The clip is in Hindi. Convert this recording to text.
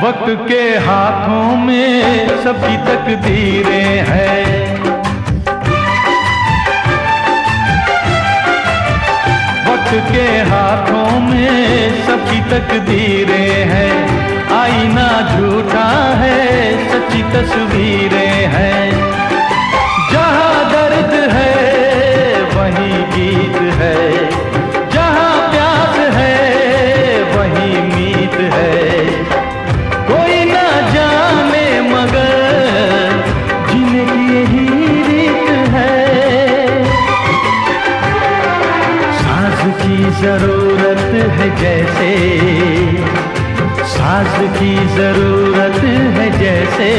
वक्त के हाथों में सबकी तकदीरें हैं। वक्त के हाथों में सबकी तकदीरें हैं। आईना झूठा है, सच्ची तस्वीरें हैं। जहाँ दर्द है वहीं गीत है, जहाँ प्यास है वहीं मीत है। कोई ना जाने मगर जीने की यही रीत है। साज की जरूरत है जैसे, साज की जरूरत है जैसे